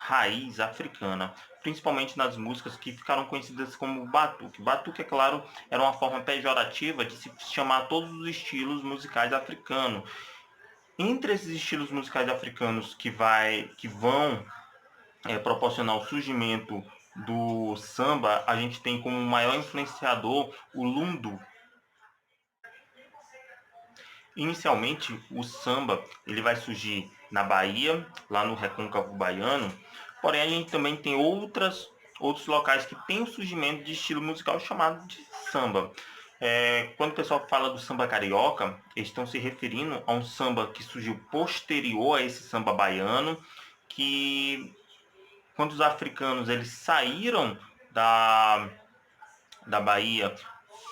raiz africana, principalmente nas músicas que ficaram conhecidas como batuque. Batuque, é claro, era uma forma pejorativa de se chamar todos os estilos musicais africanos. Entre esses estilos musicais africanos que vão proporcionar o surgimento do samba, a gente tem como maior influenciador o lundu. Inicialmente, o samba ele vai surgir na Bahia, lá no Recôncavo Baiano, porém a gente também tem outros locais que têm o surgimento de estilo musical chamado de samba. Quando o pessoal fala do samba carioca, eles estão se referindo a um samba que surgiu posterior a esse samba baiano, que quando os africanos eles saíram da Bahia,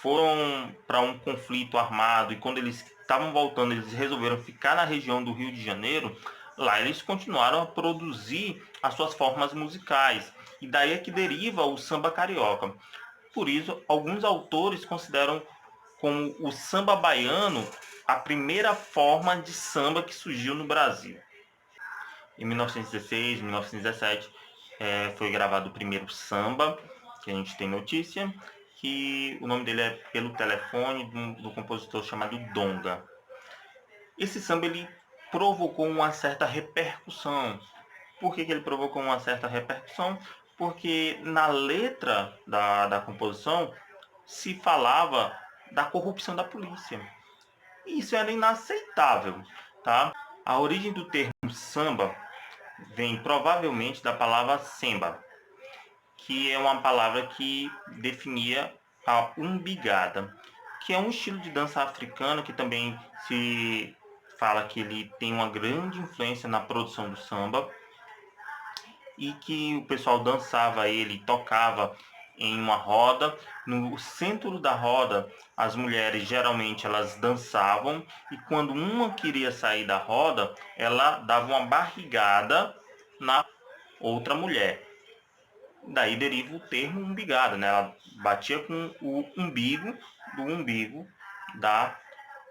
foram para um conflito armado e quando eles estavam voltando, eles resolveram ficar na região do Rio de Janeiro. Lá eles continuaram a produzir as suas formas musicais e daí é que deriva o samba carioca. Por isso, alguns autores consideram como o samba baiano a primeira forma de samba que surgiu no Brasil. Em 1916, 1917, foi gravado o primeiro samba, que a gente tem notícia, que o nome dele é Pelo Telefone, do compositor chamado Donga. Esse samba ele provocou uma certa repercussão. Por que ele provocou uma certa repercussão? Porque na letra da composição se falava da corrupção da polícia. E isso era inaceitável, tá? A origem do termo samba vem provavelmente da palavra semba, que é uma palavra que definia a umbigada, que é um estilo de dança africana que também se fala que ele tem uma grande influência na produção do samba e que o pessoal dançava ele, tocava em uma roda. No centro da roda, as mulheres geralmente elas dançavam e quando uma queria sair da roda, ela dava uma barrigada na outra mulher. Daí deriva o termo umbigada, né? Ela batia com o umbigo do umbigo da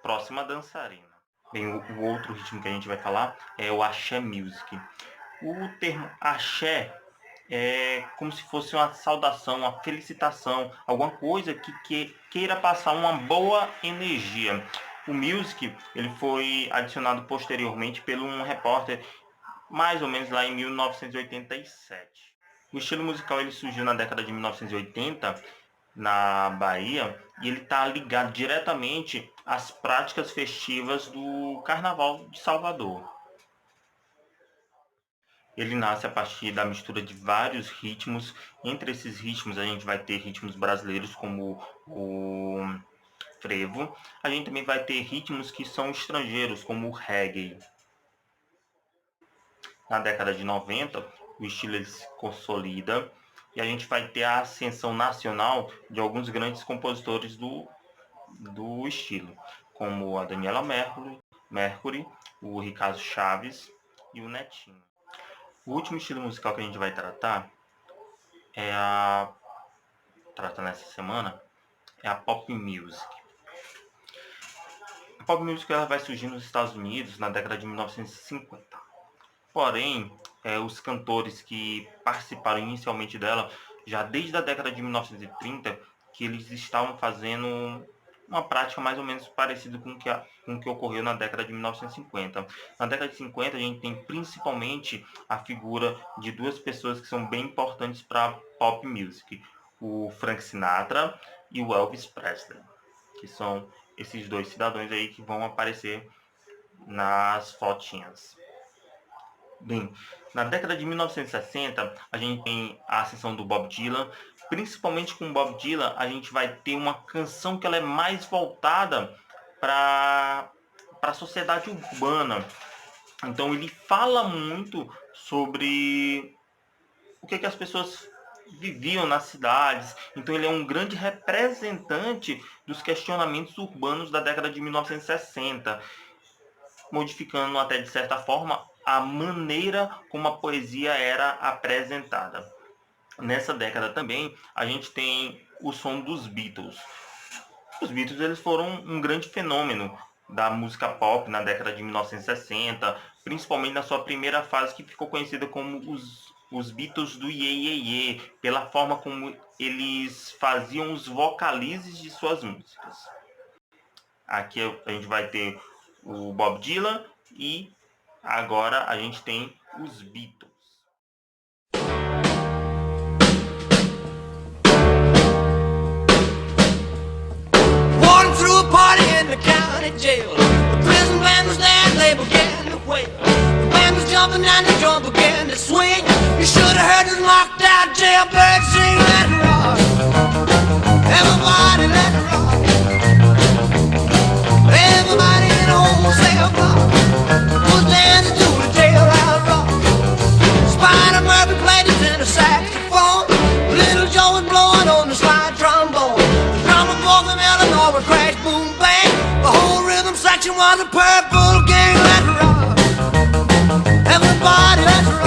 próxima dançarina. Bem, o outro ritmo que a gente vai falar é o axé music. O termo axé é como se fosse uma saudação, uma felicitação, alguma coisa que queira passar uma boa energia. O music ele foi adicionado posteriormente por um repórter mais ou menos lá em 1987. O estilo musical ele surgiu na década de 1980 na Bahia e ele está ligado diretamente às práticas festivas do Carnaval de Salvador. Ele nasce a partir da mistura de vários ritmos. Entre esses ritmos a gente vai ter ritmos brasileiros como o frevo. A gente também vai ter ritmos que são estrangeiros como o reggae. Na década de 90, o estilo ele se consolida e a gente vai ter a ascensão nacional de alguns grandes compositores do estilo, como a Daniela Mercury, o Ricardo Chaves e o Netinho. O último estilo musical que a gente vai tratar nessa semana é a pop music. A pop music ela vai surgir nos Estados Unidos na década de 1950. Porém, os cantores que participaram inicialmente dela, já desde a década de 1930, que eles estavam fazendo uma prática mais ou menos parecida com o que ocorreu na década de 1950. Na década de 50, a gente tem principalmente a figura de duas pessoas que são bem importantes para a pop music, o Frank Sinatra e o Elvis Presley, que são esses dois cidadãos aí que vão aparecer nas fotinhas. Bem, na década de 1960, a gente tem a ascensão do Bob Dylan. Principalmente com o Bob Dylan, a gente vai ter uma canção que ela é mais voltada para a sociedade urbana. Então ele fala muito sobre o que as pessoas viviam nas cidades. Então ele é um grande representante dos questionamentos urbanos da década de 1960, modificando até de certa forma a maneira como a poesia era apresentada. Nessa década também a gente tem o som dos Beatles. Os Beatles eles foram um grande fenômeno da música pop na década de 1960, principalmente na sua primeira fase que ficou conhecida como os Beatles do Iê Iê Iê, pela forma como eles faziam os vocalizes de suas músicas. Aqui a gente vai ter o Bob Dylan e agora a gente tem os Beatles. Walking through a party in the county jail. The prison band was there and they began to wail. The band was jumping and the drum began to swing. You should have heard the knocked out jailbird sing. Let it rock, everybody let it rock. Everybody in the whole cell block was dancing to the jailhouse rock. Spider Murphy played the tenor saxophone. Little Joe was blowing on the slide trombone. The drummer boy from Illinois would crash, boom, bang. The whole rhythm section was a Purple Gang. Let's rock, everybody, let's rock.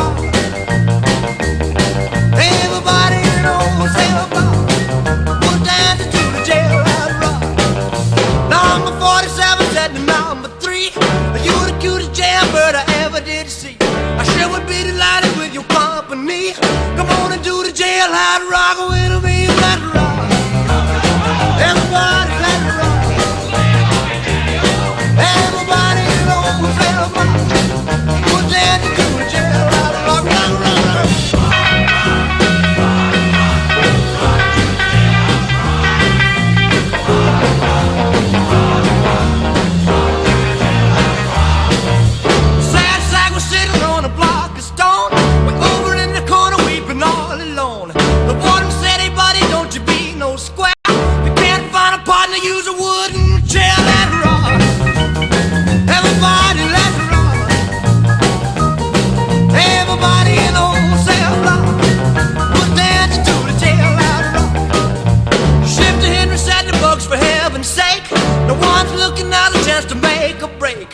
Everybody in the whole cell block was dancing to the jailhouse rock. Number 47 said to number 3, "You the cutest jailbird I ever did see. I sure would be delighted with your company. Come on and do the jailhouse rock with me. Let's rock, everybody, let's rock. Everybody in the whole cell block was dancing to the jailhouse rock, rock, rock, rock. Sad sack was sitting on a block of stone. We're over in the corner weeping all alone. The warden said, "Hey buddy, don't you be no square. If you can't find a partner, use a wooden chair." Let's rock, everybody, let's rock. Everybody in the whole cell block was dancing to the jailhouse rock. Shifter Henry said to Bugs, "For heaven's sake, no one's looking out a chance to make a break."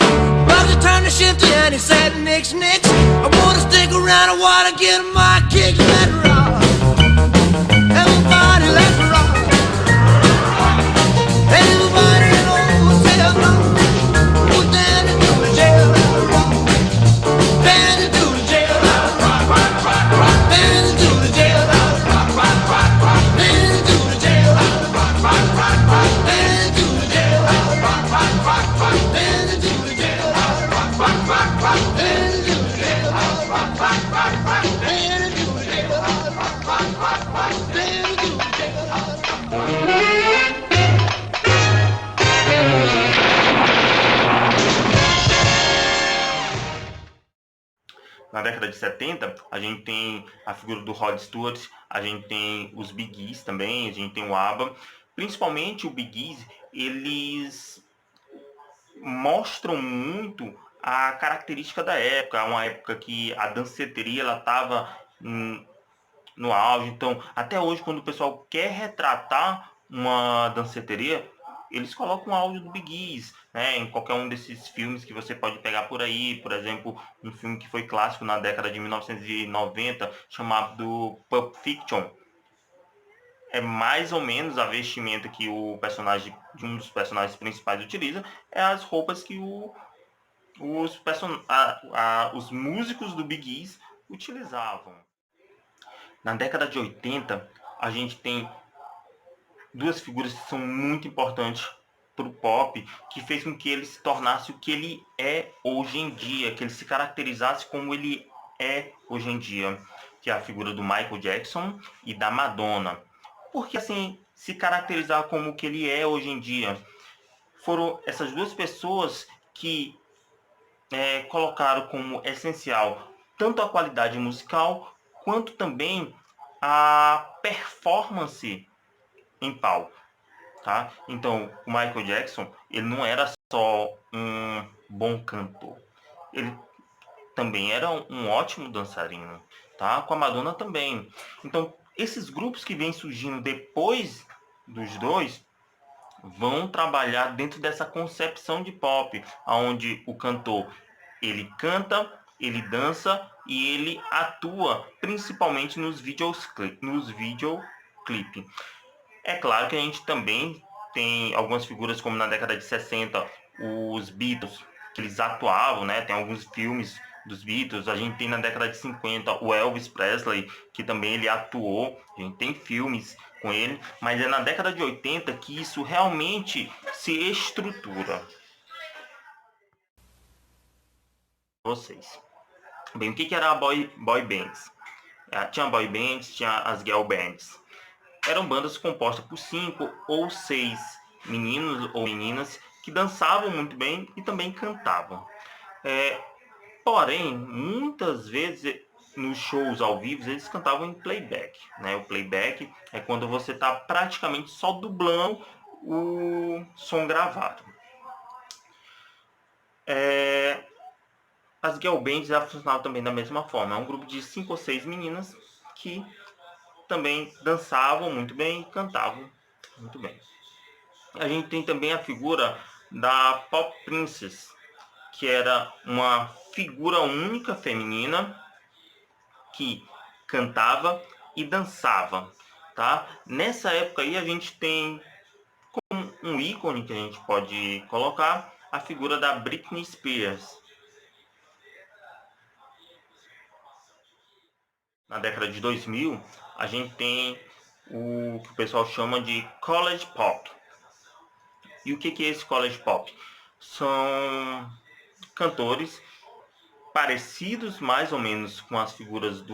Bugsy turned to Shifter and he said, "Nix, nix, I wanna stick around, I wanna get my kicks." Let's rock, everybody, let's rock. Everybody in the whole cell block was dancing to the jailhouse rock. Dancing to the jailhouse rock, dancing to the jailhouse rock, dancing to the jailhouse rock, dancing to the jailhouse rock, dancing to the jailhouse rock, dancing to the jailhouse rock, dancing to the jailhouse rock, dancing to the jailhouse rock. Na década de 70, a gente tem a figura do Rod Stewart, a gente tem os Bee Gees também, a gente tem o ABBA. Principalmente o Bee Gees, eles mostram muito a característica da época, uma época que a danceteria ela estava no auge. Então, até hoje, quando o pessoal quer retratar uma danceteria, eles colocam o áudio do Bee Gees, né, em qualquer um desses filmes que você pode pegar por aí. Por exemplo, um filme que foi clássico na década de 1990, chamado Pulp Fiction. É mais ou menos a vestimenta que o personagem, de um dos personagens principais utiliza, é as roupas que os músicos do Bee Gees utilizavam. Na década de 80, a gente tem duas figuras que são muito importantes para o pop, que fez com que ele se tornasse o que ele é hoje em dia, que ele se caracterizasse como ele é hoje em dia, que é a figura do Michael Jackson e da Madonna. Porque assim, se caracterizar como o que ele é hoje em dia? Foram essas duas pessoas que colocaram como essencial tanto a qualidade musical, quanto também a performance em palco, tá? Então, o Michael Jackson, ele não era só um bom cantor, ele também era um ótimo dançarino, tá? Com a Madonna também. Então, esses grupos que vêm surgindo depois dos dois vão trabalhar dentro dessa concepção de pop, onde o cantor, ele canta, ele dança e ele atua principalmente nos videoclipes. É claro que a gente também tem algumas figuras, como na década de 60, os Beatles, que eles atuavam, né? Tem alguns filmes dos Beatles. A gente tem na década de 50 o Elvis Presley, que também ele atuou, a gente tem filmes com ele, mas é na década de 80 que isso realmente se estrutura. Vocês. Bem, o que era a boy bands? Tinha boy bands, tinha as girl bands. Eram bandas compostas por 5 ou 6 meninos ou meninas que dançavam muito bem e também cantavam. Porém, muitas vezes nos shows ao vivo eles cantavam em playback, né? O playback é quando você está praticamente só dublando o som gravado. As girl bands funcionavam também da mesma forma. É um grupo de 5 ou 6 meninas que também dançavam muito bem e cantavam muito bem. A gente tem também a figura da Pop Princess, que era uma figura única feminina que cantava e dançava, tá? Nessa época aí a gente tem como um ícone que a gente pode colocar a figura da Britney Spears. Na década de 2000, a gente tem o que o pessoal chama de College Pop. E o que é esse College Pop? São cantores parecidos mais ou menos com as figuras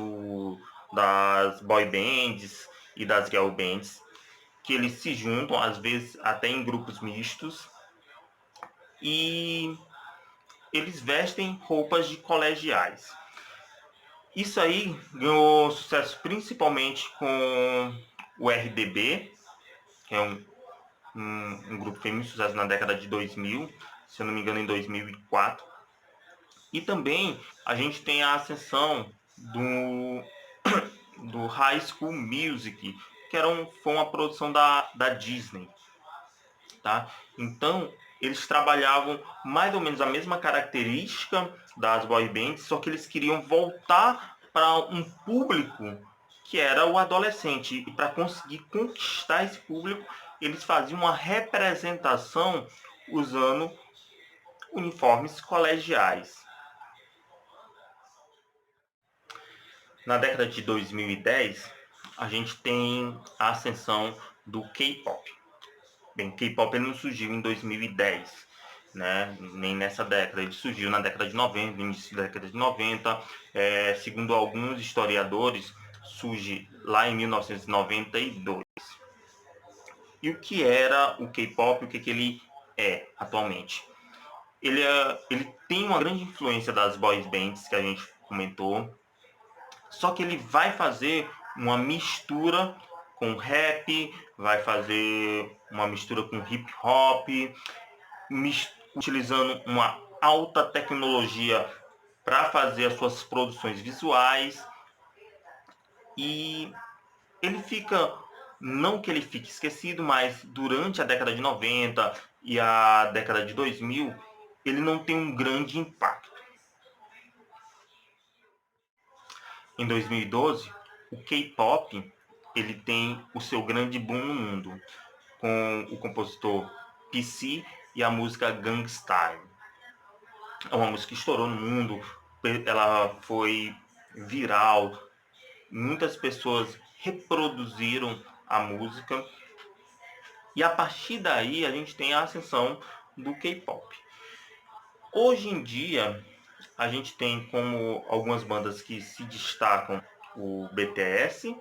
das boy bands e das girl bands, que eles se juntam, às vezes até em grupos mistos, e eles vestem roupas de colegiais. Isso aí ganhou sucesso principalmente com o RBD, que é um grupo que fez muito sucesso na década de 2000, se eu não me engano em 2004. E também a gente tem a ascensão do High School Music, que foi uma produção da Disney. Tá? Então, eles trabalhavam mais ou menos a mesma característica das boy bands, só que eles queriam voltar para um público que era o adolescente. E para conseguir conquistar esse público, eles faziam uma representação usando uniformes colegiais. Na década de 2010, a gente tem a ascensão do K-pop. Bem, K-pop ele não surgiu em 2010, né? Nem nessa década. Ele surgiu na década de 90, no início da década de 90. Segundo alguns historiadores, surge lá em 1992. E o que era o K-pop? O que ele é atualmente? Ele tem uma grande influência das boy bands que a gente comentou, só que ele vai fazer uma mistura com rap, vai fazer uma mistura com hip hop, utilizando uma alta tecnologia para fazer as suas produções visuais. E ele fica, não que ele fique esquecido, mas durante a década de 90 e a década de 2000, ele não tem um grande impacto. Em 2012, o K-pop ele tem o seu grande boom no mundo, com o compositor Psy e a música Gangnam Style. É uma música que estourou no mundo, ela foi viral, muitas pessoas reproduziram a música, e a partir daí a gente tem a ascensão do K-pop. Hoje em dia, a gente tem como algumas bandas que se destacam o BTS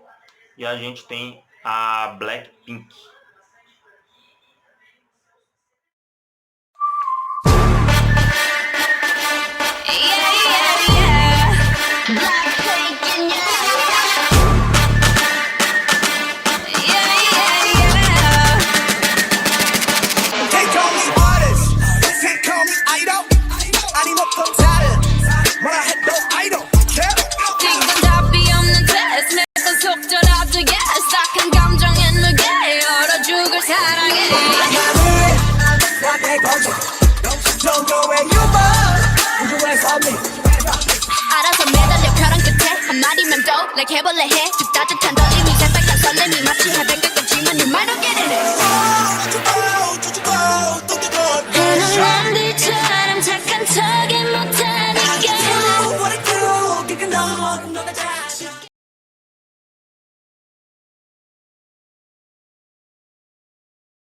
e a gente tem a Blackpink. 알아서 매달려 벼랑 끝에 한마디만 더 like 해볼래 해 쭉 따뜻한 떨림이 새빨간 설렘이 마치 해변가 같지만 you might not get it